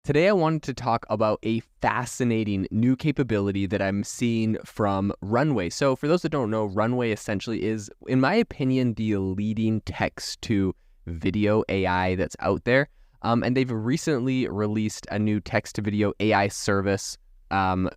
Today I wanted to talk about a fascinating new capability that I'm seeing from Runway. So for those that don't know, Runway essentially is, in my opinion, the leading text-to-video AI that's out there. And they've recently released a new text-to-video AI service,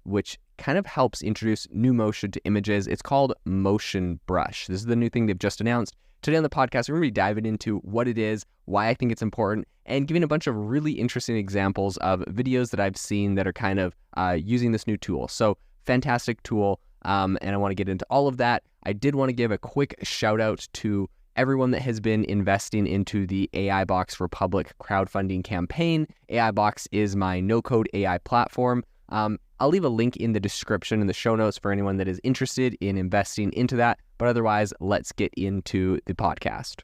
which kind of helps introduce new motion to images. It's called Motion Brush. This is the new thing they've just announced. Today on the podcast, we're going to be diving into what it is, why I think it's important, and giving a bunch of really interesting examples of videos that I've seen that are kind of using this new tool. So fantastic tool, and I want to get into all of that. I did want to give a quick shout out to everyone that has been investing into the AI Box for Public crowdfunding campaign. AI Box is my no-code AI platform. I'll leave a link in the description in the show notes for anyone that is interested in investing into that. But otherwise, let's get into the podcast.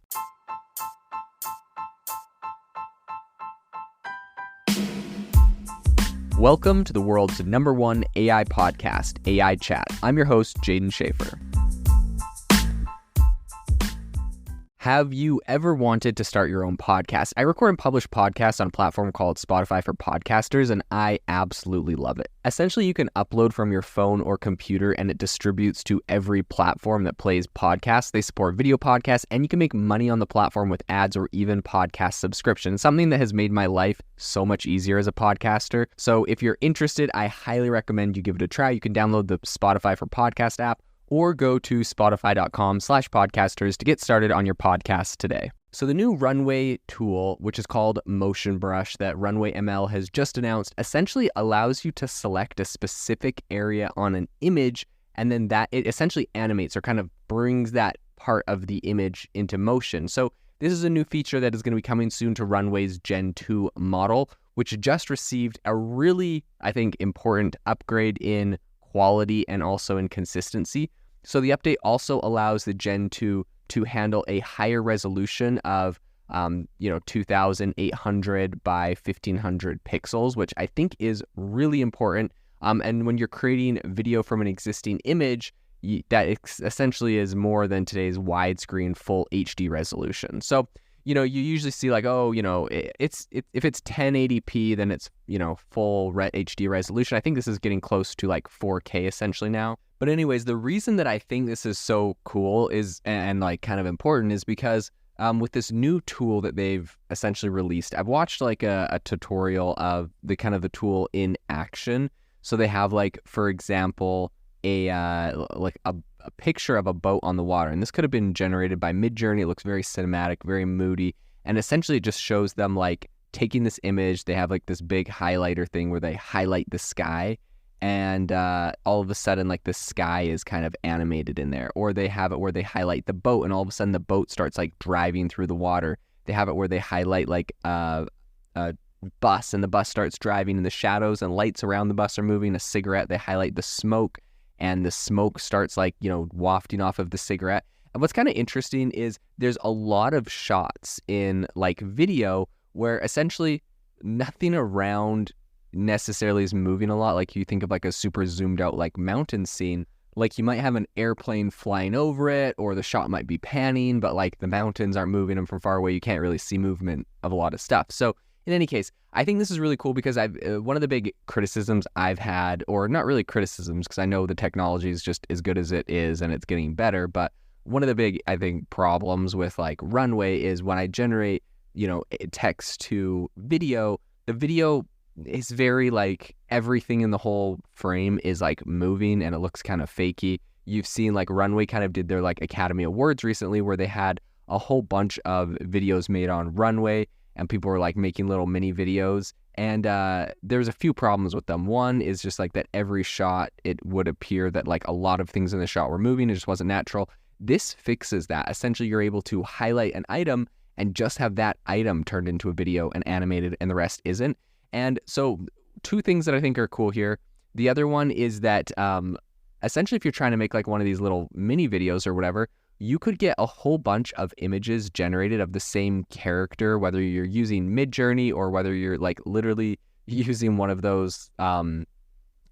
Welcome to the world's #1 AI podcast, AI Chat. I'm your host, Jaden Schaefer. Have you ever wanted to start your own podcast? I record and publish podcasts on a platform called Spotify for Podcasters, and I absolutely love it. Essentially, you can upload from your phone or computer, and it distributes to every platform that plays podcasts. They support video podcasts, and you can make money on the platform with ads or even podcast subscriptions, something that has made my life so much easier as a podcaster. So if you're interested, I highly recommend you give it a try. You can download the Spotify for Podcast app, or go to spotify.com/podcasters to get started on your podcast today. So the new Runway tool, which is called Motion Brush that RunwayML has just announced, essentially allows you to select a specific area on an image, and then that it essentially animates or kind of brings that part of the image into motion. So this is a new feature that is going to be coming soon to Runway's Gen 2 model, which just received a really, I think, important upgrade in quality and also in consistency. So the update also allows the Gen 2 to handle a higher resolution of 2,800 by 1,500 pixels, which I think is really important. And when you're creating video from an existing image, that essentially is more than today's widescreen full HD resolution. So, you usually see like, if it's 1080p, then it's, full HD resolution. I think this is getting close to like 4K essentially now. But anyways, the reason that I think this is so cool is, and like kind of important, is because with this new tool that they've essentially released, I've watched like a tutorial of the tool in action. So they have like, for example, a picture of a boat on the water. And this could have been generated by Midjourney. It looks very cinematic, very moody. And essentially it just shows them like taking this image. They have like this big highlighter thing where they highlight the sky. And all of a sudden, like the sky is kind of animated in there. Or they have it where they highlight the boat, and all of a sudden the boat starts like driving through the water. They have it where they highlight like a bus, and the bus starts driving in the shadows, and lights around the bus are moving. A cigarette, they highlight the smoke, and the smoke starts like, wafting off of the cigarette. And what's kind of interesting is there's a lot of shots in like video where essentially nothing around necessarily is moving a lot. Like you think of like a super zoomed out like mountain scene, like you might have an airplane flying over it, or the shot might be panning, but like the mountains aren't moving them from far away. You can't really see movement of a lot of stuff. So in any case, I think this is really cool because one of the big criticisms I've had, or not really criticisms, because I know the technology is just as good as it is and it's getting better, but one of the big, I think, problems with like Runway is when I generate, text to video, the video is very like everything in the whole frame is like moving and it looks kind of fakey. You've seen like Runway kind of did their like Academy Awards recently where they had a whole bunch of videos made on Runway, and people were like making little mini videos, and there's a few problems with them. One is just like that every shot it would appear that like a lot of things in the shot were moving. It just wasn't natural. This fixes that. Essentially, you're able to highlight an item and just have that item turned into a video and animated, and the rest isn't. And so two things that I think are cool here. The other one is that essentially if you're trying to make like one of these little mini videos or whatever, you could get a whole bunch of images generated of the same character, whether you're using Midjourney or whether you're like literally using one of those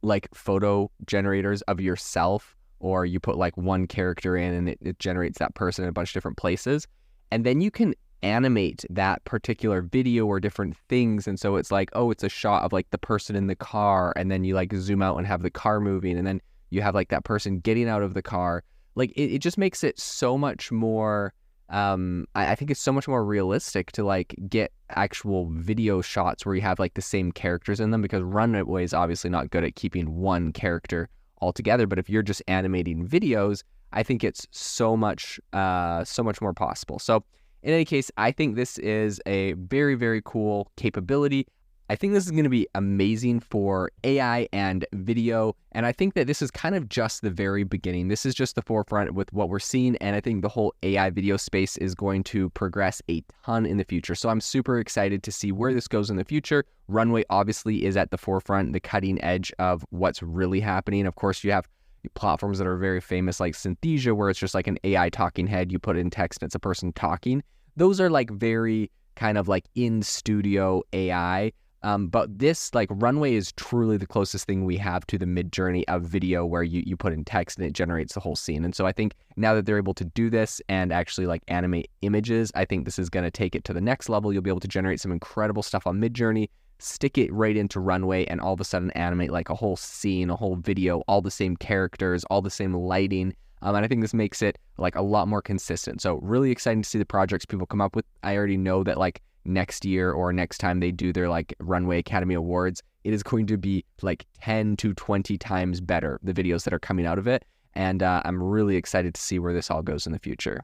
like photo generators of yourself, or you put like one character in and it generates that person in a bunch of different places. And then you can animate that particular video or different things. And so it's like, oh, it's a shot of like the person in the car, and then you like zoom out and have the car moving, and then you have like that person getting out of the car. Like it just makes it so much more, I think it's so much more realistic to like get actual video shots where you have like the same characters in them, because Runway is obviously not good at keeping one character all together. But if you're just animating videos, I think it's so much more possible. So in any case, I think this is a very, very cool capability. I think this is going to be amazing for AI and video. And I think that this is kind of just the very beginning. This is just the forefront with what we're seeing. And I think the whole AI video space is going to progress a ton in the future. So I'm super excited to see where this goes in the future. Runway obviously is at the forefront, the cutting edge of what's really happening. Of course, you have platforms that are very famous like Synthesia, where it's just like an AI talking head. You put in text and it's a person talking. Those are like very kind of like in studio AI. But this, like Runway, is truly the closest thing we have to the mid-journey of video, where you put in text and it generates the whole scene. And so I think now that they're able to do this and actually like animate images, I think this is going to take it to the next level. You'll be able to generate some incredible stuff on mid-journey, stick it right into Runway, and all of a sudden animate like a whole scene, a whole video, all the same characters, all the same lighting. And I think this makes it like a lot more consistent. So really exciting to see the projects people come up with. I already know that like next year or next time they do their like Runway Academy Awards, it is going to be like 10 to 20 times better, the videos that are coming out of it. And I'm really excited to see where this all goes in the future.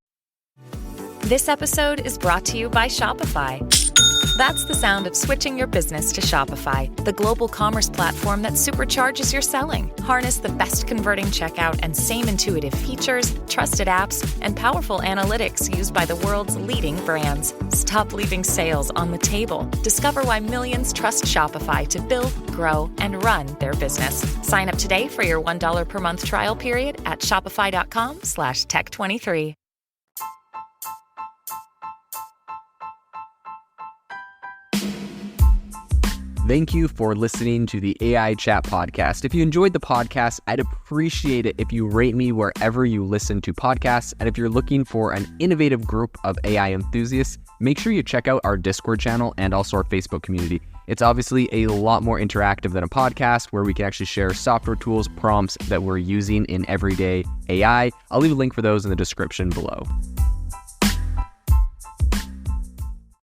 This episode is brought to you by Shopify. That's the sound of switching your business to Shopify, the global commerce platform that supercharges your selling. Harness the best converting checkout and same intuitive features, trusted apps, and powerful analytics used by the world's leading brands. Stop leaving sales on the table. Discover why millions trust Shopify to build, grow, and run their business. Sign up today for your $1 per month trial period at shopify.com/tech23. Thank you for listening to the AI Chat Podcast. If you enjoyed the podcast, I'd appreciate it if you rate me wherever you listen to podcasts. And if you're looking for an innovative group of AI enthusiasts, make sure you check out our Discord channel and also our Facebook community. It's obviously a lot more interactive than a podcast, where we can actually share software tools, prompts that we're using in everyday AI. I'll leave a link for those in the description below.